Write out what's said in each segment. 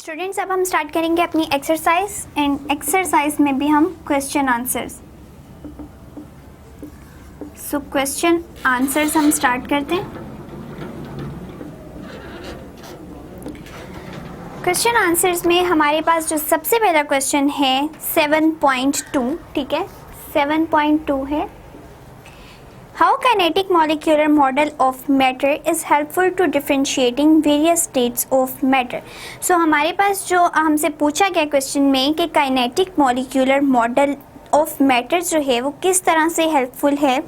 Students अब हम start करेंगे अपनी एक्सरसाइज एंड एक्सरसाइज में भी हम question answers. So question answers हम स्टार्ट करते हैं। क्वेश्चन आंसर्स में हमारे पास जो सबसे पहला क्वेश्चन है 7.2, ठीक है 7.2 है, how kinetic molecular model of matter is helpful to differentiating various states of matter. So हमारे पास जो हमसे पूछा गया क्वेश्चन में कि kinetic molecular model of matter जो है वो किस तरह से हेल्पफुल है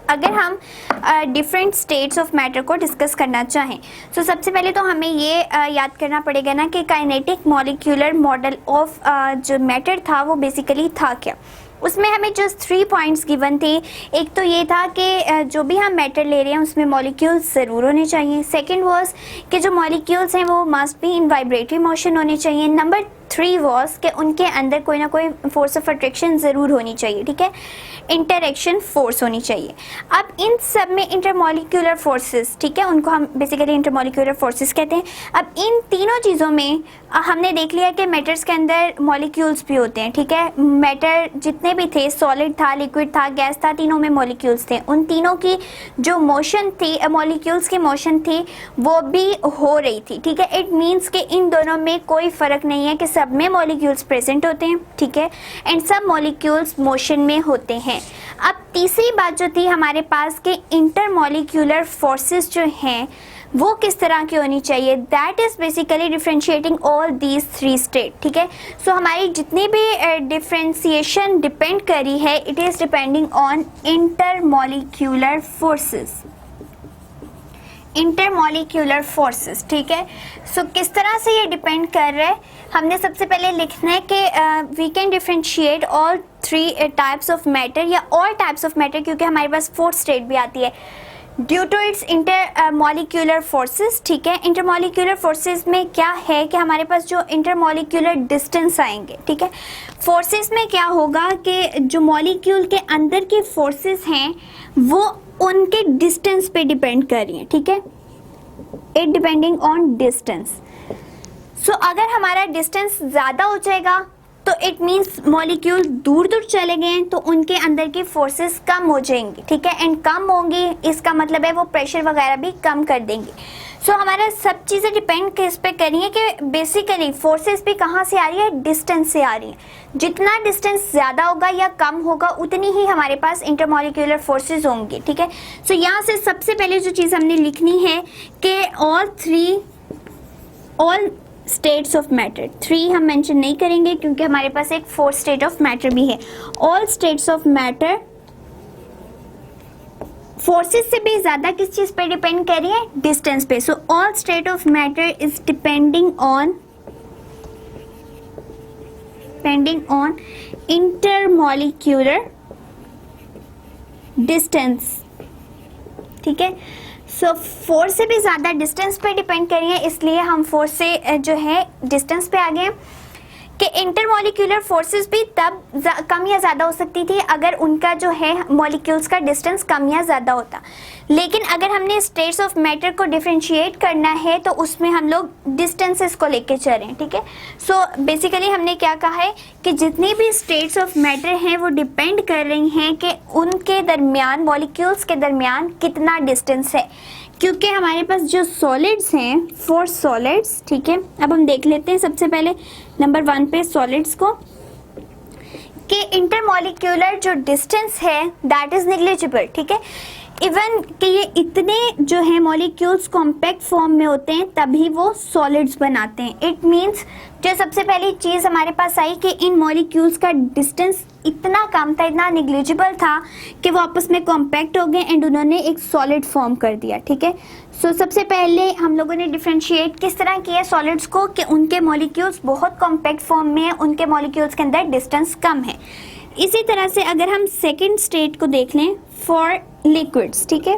अगर हम डिफरेंट स्टेट्स ऑफ मैटर को डिस्कस करना चाहें। सो सबसे पहले तो हमें ये याद करना पड़ेगा ना कि काइनेटिक मॉलिक्यूलर मॉडल ऑफ जो मैटर था वो बेसिकली था क्या। उसमें हमें जस्ट 3 पॉइंट्स गिवन थे। एक तो ये था कि जो भी हम मैटर ले रहे हैं उसमें मॉलिक्यूल्स ज़रूर होने चाहिए। सेकंड वाज कि जो मॉलिक्यूल्स हैं वो must be in vibratory motion होने चाहिए। नंबर 3 वाज कि उनके अंदर कोई ना कोई फोर्स ऑफ अट्रैक्शन ज़रूर होनी चाहिए, ठीक है, इंटरएक्शन फोर्स होनी चाहिए। अब इन सब में इंटरमॉलिक्यूलर फोर्सेस, ठीक है, उनको हम बेसिकली इंटरमॉलिक्यूलर फोर्सेस कहते हैं। अब इन तीनों चीज़ों में हमने देख लिया कि मैटर्स के अंदर मॉलिक्यूल्स भी होते हैं, ठीक है। मैटर जितने भी थे, सॉलिड था, लिक्विड था, गैस था, तीनों में मॉलिक्यूल्स थे। उन तीनों की जो मोशन थी, मॉलिक्यूल्स की मोशन थी वो भी हो रही थी, ठीक है। इट मीन्स कि इन दोनों में कोई फ़र्क नहीं है कि सब में मॉलिक्यूल्स प्रेजेंट होते हैं, ठीक है, एंड सब मॉलिक्यूल्स मोशन में होते हैं। अब तीसरी बात जो थी हमारे पास के इंटरमॉलिक्यूलर फोर्सेस जो हैं वो किस तरह की होनी चाहिए, that is basically differentiating all these 3 state, ठीक है। सो हमारी जितनी भी डिफरेंशिएशन डिपेंड करी है it is depending on intermolecular forces, intermolecular forces, ठीक है। सो किस तरह से ये डिपेंड कर रहा है, हमने सबसे पहले लिखना है कि we can differentiate all 3 types of matter या ऑल टाइप्स ऑफ मैटर, क्योंकि हमारे पास 4th स्टेट भी आती है due to its intermolecular forces, ठीक है। इंटरमॉलिक्यूलर फोर्सेस में क्या है कि हमारे पास जो इंटरमॉलिक्यूलर डिस्टेंस आएंगे, ठीक है, फोर्सेस में क्या होगा कि जो मॉलिक्यूल के अंदर की फोर्सेस हैं वो उनके डिस्टेंस पे डिपेंड कर रही हैं, ठीक है, इट डिपेंडिंग ऑन डिस्टेंस। सो अगर हमारा डिस्टेंस ज़्यादा हो जाएगा तो इट मीन्स मॉलिक्यूल दूर दूर चले गए हैं तो उनके अंदर की फोर्सेस कम हो जाएंगी, ठीक है, एंड कम होंगी इसका मतलब है वो प्रेशर वगैरह भी कम कर देंगी। सो हमारा सब चीज़ें डिपेंड किस पे कर रही है कि बेसिकली फोर्सेस भी कहाँ से आ रही है, डिस्टेंस से आ रही है। जितना डिस्टेंस ज़्यादा होगा या कम होगा उतनी ही हमारे पास इंटरमॉलिक्यूलर फोर्सेस होंगी, ठीक है। सो यहाँ से सबसे पहले जो चीज़ हमने लिखनी है कि ऑल स्टेट्स ऑफ मैटर, 3 हम मेंशन नहीं करेंगे क्योंकि हमारे पास एक 4th स्टेट ऑफ मैटर भी है। All states of matter forces से भी ज़्यादा किस चीज़ पे डिपेंड कर रही है, डिस्टेंस पे। So all state of matter is depending on intermolecular distance, ठीक है। सो फोर्स से भी ज़्यादा डिस्टेंस पे डिपेंड कर रही है, इसलिए हम फोर्स से जो है डिस्टेंस पे आ गए कि इंटरमॉलिक्यूलर फोर्सेस भी तब कम या ज़्यादा हो सकती थी अगर उनका जो है मॉलिक्यूल्स का डिस्टेंस कम या ज़्यादा होता। लेकिन अगर हमने स्टेट्स ऑफ मैटर को डिफरेंशिएट करना है तो उसमें हम लोग डिस्टेंसेस को लेके चल रहे हैं, ठीक है। सो बेसिकली हमने क्या कहा है कि जितनी भी स्टेट्स ऑफ मैटर हैं वो डिपेंड कर रही हैं कि उनके दरमियान, मॉलिक्यूल्स के दरमियान कितना डिस्टेंस है, क्योंकि हमारे पास जो सॉलिड्स हैं 4 सॉलिड्स, ठीक है। अब हम देख लेते हैं सबसे पहले नंबर 1 पे सॉलिड्स को कि इंटरमॉलिक्यूलर जो डिस्टेंस है दैट इज़ नेग्लिजिबल, ठीक है। इवन कि ये इतने जो है मॉलिक्यूल्स कॉम्पैक्ट फॉर्म में होते हैं तभी वो सॉलिड्स बनाते हैं। इट मीन्स जो सबसे पहली चीज़ हमारे पास आई कि इन मॉलिक्यूल्स का डिस्टेंस इतना कम था, इतना निग्लिजिबल था कि वो आपस में कॉम्पैक्ट हो गए एंड उन्होंने एक सॉलिड फॉर्म कर दिया, ठीक है। सो सबसे पहले हम लोगों ने डिफरेंशिएट किस तरह किया सॉलिड्स को कि उनके मॉलिक्यूल्स बहुत कॉम्पैक्ट फॉर्म में है, उनके मॉलिक्यूल्स के अंदर डिस्टेंस कम है। इसी तरह से अगर हम सेकेंड स्टेट को देख लें फॉर लिक्विड्स, ठीक है,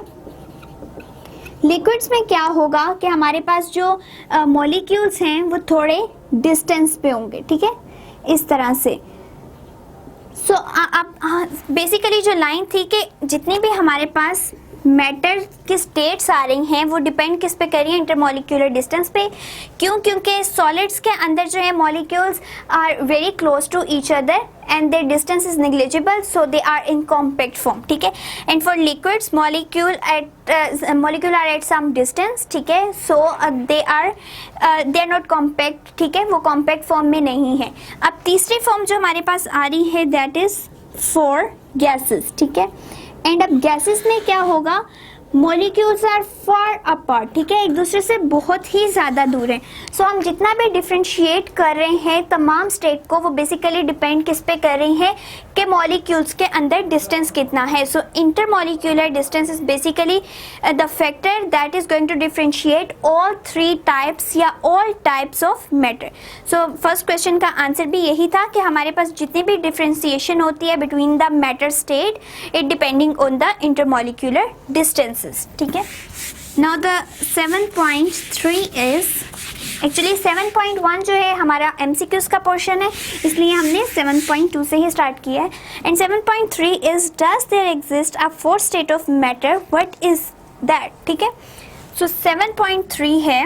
लिक्विड्स में क्या होगा कि हमारे पास जो मॉलिक्यूल्स हैं वो थोड़े डिस्टेंस पे होंगे, ठीक है, इस तरह से। सो अब बेसिकली जो लाइन थी कि जितनी भी हमारे पास मैटर की स्टेट्स आ रही हैं वो डिपेंड किस पे कर रही है, इंटरमोलिक्यूलर डिस्टेंस पे। क्यों? क्योंकि सॉलिड्स के अंदर जो है molecules are very close to each other and their distance is negligible, so they are in compact form, ठीक है। and for liquids molecule are at some distance, ठीक है, so they are not compact, ठीक है, वो compact form में नहीं है। अब तीसरी फॉर्म जो हमारे पास आ रही है that is for gases, ठीक है। एंड अब गैसेस में क्या होगा, मॉलिक्यूल्स आर फार अपार्ट, ठीक है, एक दूसरे से बहुत ही ज़्यादा दूर हैं। सो हम जितना भी डिफ्रेंशिएट कर रहे हैं तमाम स्टेट को, वो बेसिकली डिपेंड किस पे कर रही हैं कि मॉलिक्यूल्स के अंदर डिस्टेंस कितना है। So intermolecular distance is basically the factor that is going to differentiate all three types या all types of matter. So first question का आंसर भी यही था कि हमारे पास जितनी भी डिफ्रेंशिएशन होती है between the matter state, it depending on the intermolecular distance, ठीक है। नाउ द 7.3 इज एक्चुअली 7.1 जो है हमारा MCQs का पोर्शन है, इसलिए हमने 7.2 से ही स्टार्ट किया है। And 7.3 is does there exist a fourth state of matter, what is that, ठीक है। सो 7.3 है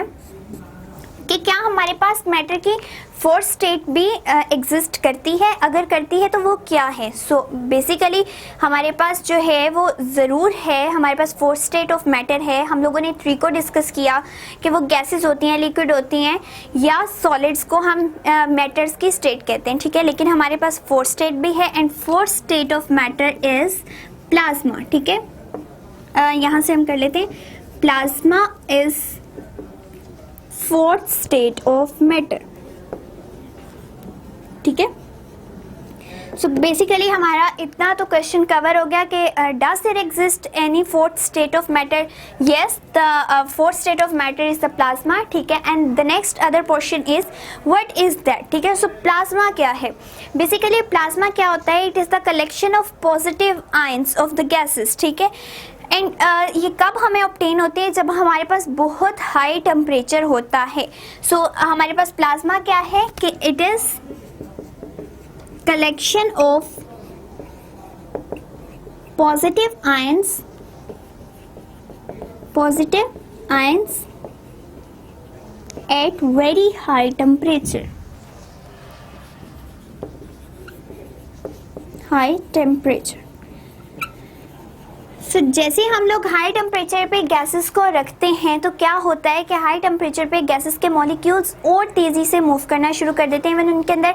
कि क्या हमारे पास मैटर की फोर्थ स्टेट भी एग्जिस्ट करती है, अगर करती है तो वो क्या है। सो बेसिकली हमारे पास जो है वो ज़रूर है, हमारे पास फोर्थ स्टेट ऑफ मैटर है। हम लोगों ने 3 को डिस्कस किया कि वो गैसेस होती हैं, लिक्विड होती हैं, या सॉलिड्स को हम मैटर्स की स्टेट कहते हैं, ठीक है। लेकिन हमारे पास फोर्थ स्टेट भी है and fourth state of matter is plasma, ठीक है। यहाँ से हम कर लेते हैं, plasma is fourth state of matter, ठीक है। सो बेसिकली हमारा इतना तो क्वेश्चन कवर हो गया कि does there exist any fourth state of matter, yes the fourth state of matter is the plasma, ठीक है। And the next other portion is what is that, ठीक है। सो प्लाज्मा क्या है, बेसिकली प्लाज्मा क्या होता है, it is the collection of positive ions of the gases, ठीक है। एंड ये कब हमें ऑब्टेन होते हैं, जब हमारे पास बहुत हाई टेम्परेचर होता है। सो हमारे पास प्लाज्मा क्या है कि it is collection of positive ions at very high temperature, सो जैसे हम लोग हाई टेम्परेचर पे गैसेस को रखते हैं तो क्या होता है कि हाई टेम्परेचर पे गैसेस के मॉलिक्यूल्स और तेज़ी से मूव करना शुरू कर देते हैं। इवन उनके अंदर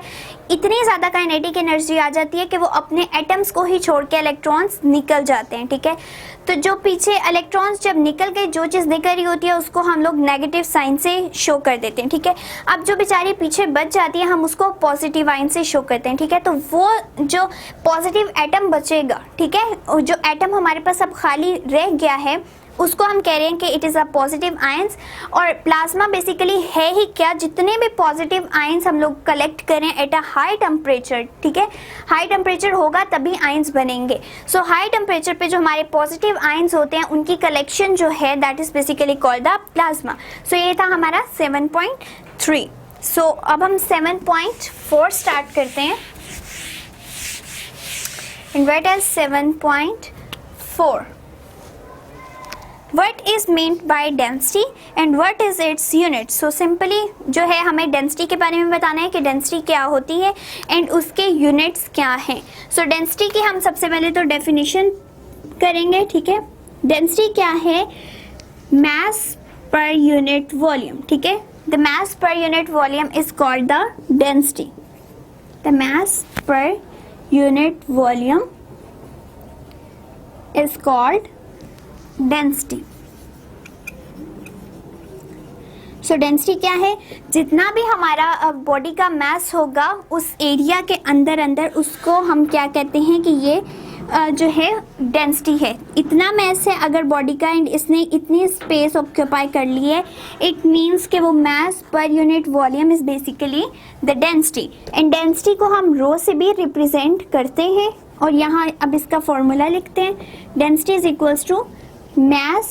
इतनी ज़्यादा काइनेटिक एनर्जी आ जाती है कि वो अपने एटम्स को ही छोड़ के इलेक्ट्रॉन्स निकल जाते हैं, ठीक है। तो जो पीछे इलेक्ट्रॉन्स जब निकल गए, जो चीज़ निकल रही होती है उसको हम लोग नेगेटिव साइन से शो कर देते हैं, ठीक है। अब जो बेचारी पीछे बच जाती है हम उसको पॉजिटिव आइन से शो करते हैं, ठीक है। तो वो जो पॉजिटिव एटम बचेगा, ठीक है, जो एटम हमारे पास अब खाली रह गया है उसको हम कह रहे हैं कि it is a positive ions. और प्लाज्मा बेसिकली है ही क्या, जितने भी पॉजिटिव आयंस हम लोग कलेक्ट करें एट अ हाई टेम्परेचर, ठीक है। हाई टेम्परेचर होगा तभी आयंस बनेंगे। सो हाई टेम्परेचर पे जो हमारे पॉजिटिव आयंस होते हैं उनकी कलेक्शन जो है that is basically called the plasma. So ये था हमारा 7.3। सो अब हम 7.4 स्टार्ट करते हैं। And what is 7.4? What is meant by density and what is its unit? So simply जो है हमें density के बारे में बताना है कि density क्या होती है and उसके units क्या हैं। So density की हम सबसे पहले तो definition करेंगे, ठीक है। density क्या है? mass per unit volume, ठीक है। the mass per unit volume is called the density. the mass per unit volume is called density. So density क्या है? जितना भी हमारा बॉडी का मास होगा उस एरिया के अंदर अंदर उसको हम क्या कहते हैं कि ये जो है डेंसिटी है। इतना मास है अगर बॉडी का एंड इसने इतनी स्पेस ऑक्यूपाई कर ली है, इट मीन्स कि वो mass per unit volume is basically the density. And density को हम रो से भी रिप्रेजेंट करते हैं और यहाँ अब इसका फॉर्मूला लिखते हैं। Density is equals to mass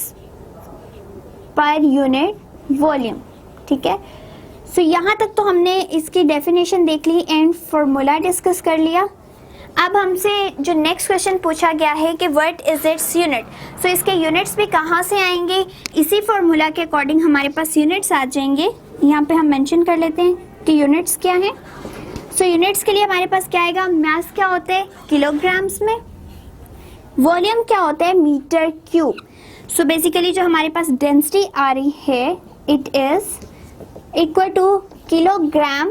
per unit volume, ठीक है। सो यहाँ तक तो हमने इसकी डेफिनेशन देख ली एंड फॉर्मूला डिस्कस कर लिया। अब हमसे जो नेक्स्ट क्वेश्चन पूछा गया है कि व्हाट इज इट्स यूनिट। सो इसके यूनिट्स भी कहाँ से आएंगे, इसी फॉर्मूला के अकॉर्डिंग हमारे पास यूनिट्स आ जाएंगे। यहाँ पे हम मेंशन कर लेते हैं कि यूनिट्स क्या हैं। सो यूनिट्स के लिए हमारे पास क्या आएगा, मास क्या होता है किलोग्राम्स में, वॉल्यूम क्या होता है मीटर क्यूब। सो बेसिकली जो हमारे पास डेंसिटी आ रही है it is equal to kilogram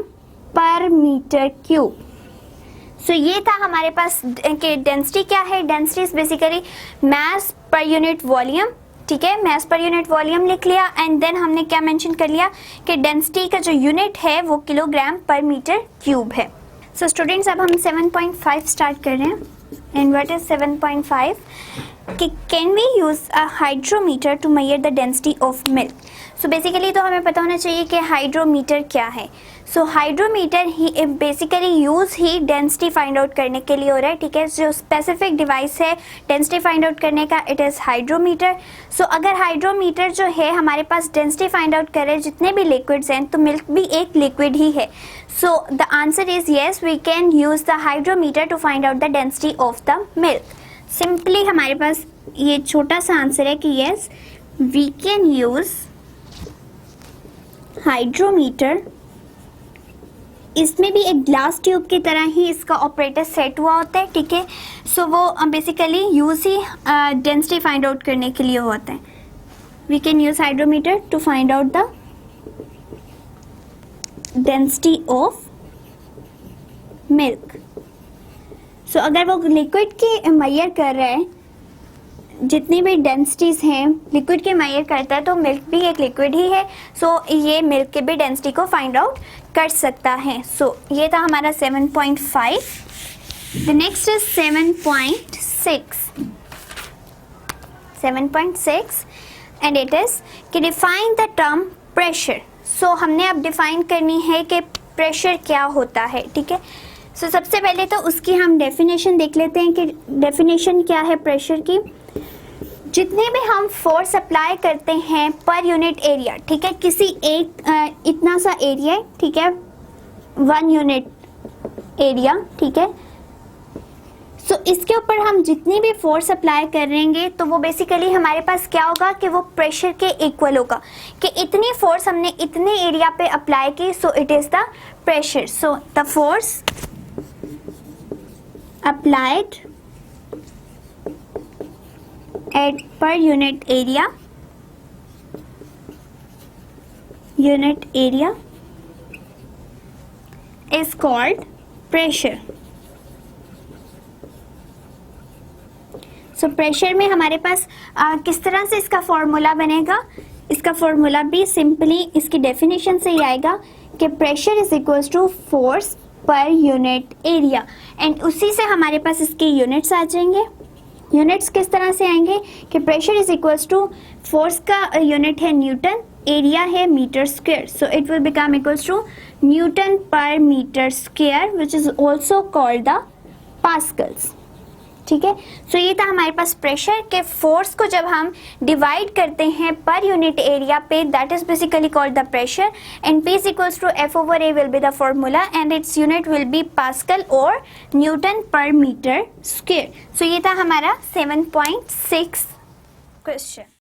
per metre cube. So ये था हमारे पास कि डेंसिटी क्या है। Density is basically mass per unit volume, ठीक है, मास पर यूनिट वॉल्यूम लिख लिया एंड देन हमने क्या मेंशन कर लिया कि डेंसिटी का जो यूनिट है वो किलोग्राम पर मीटर क्यूब है। सो स्टूडेंट्स अब हम 7.5 स्टार्ट कर रहे हैं। एंड व्हाट इज 7.5 कि can we use a hydrometer to measure the density of milk. So basically तो हमें पता होना चाहिए कि हाइड्रोमीटर क्या है। सो हाइड्रोमीटर ही बेसिकली यूज ही डेंसिटी फाइंड आउट करने के लिए हो रहा है, ठीक है। जो स्पेसिफिक डिवाइस है डेंसिटी फाइंड आउट करने का इट इज़ हाइड्रोमीटर। सो अगर हाइड्रोमीटर जो है हमारे पास डेंसिटी फाइंड आउट करे जितने भी लिक्विड्स हैं तो मिल्क भी एक लिक्विड ही है। So the answer is yes, we can use the hydrometer to find out the density of the milk. Simply हमारे पास ये छोटा सा आंसर है कि yes we can use hydrometer. इसमें भी एक ग्लास ट्यूब की तरह ही इसका ऑपरेटर सेट हुआ होता है, ठीक है। सो वो बेसिकली यूज ही डेंसिटी फाइंड आउट करने के लिए होता है। We can use hydrometer to find out the density of milk. So अगर वो लिक्विड की मेजर कर रहा है, जितनी भी डेंसिटीज हैं लिक्विड के मेजर करता है तो मिल्क भी एक लिक्विड ही है। सो ये मिल्क के भी डेंसिटी को फाइंड आउट कर सकता है। सो ये था हमारा 7.5। The next is 7.6 and it is कि डिफाइन द टर्म प्रेशर। सो हमने अब डिफाइन करनी है कि प्रेशर क्या होता है, ठीक है। सो सबसे पहले तो उसकी हम डेफिनेशन देख लेते हैं कि डेफिनेशन क्या है प्रेशर की। जितने भी हम फोर्स अप्लाई करते हैं पर यूनिट एरिया, ठीक है, किसी एक इतना सा एरिया है, ठीक है, 1 यूनिट एरिया, ठीक है। सो इसके ऊपर हम जितनी भी फोर्स अप्लाई करेंगे तो वो बेसिकली हमारे पास क्या होगा कि वो प्रेशर के इक्वल होगा कि इतनी फोर्स हमने इतने एरिया पे अप्लाई की। So it is the pressure. So the force applied at per unit area is called pressure. So pressure में हमारे पास किस तरह से इसका फॉर्मूला बनेगा, इसका फॉर्मूला भी सिंपली इसकी डेफिनेशन से ही आएगा कि pressure is equals to force per unit area and उसी से हमारे पास इसके यूनिट्स आ जाएंगे। यूनिट्स किस तरह से आएंगे कि pressure is equals to force का यूनिट है न्यूटन, एरिया है metre square. So it will become equals to newton per metre square which is also called the pascals, ठीक है। सो ये था हमारे पास प्रेशर के फोर्स को जब हम डिवाइड करते हैं पर यूनिट एरिया पे that is basically called the pressure and P is equals to F over A will be the formula and its unit will be Pascal or Newton per meter square. So ये था हमारा 7.6 question.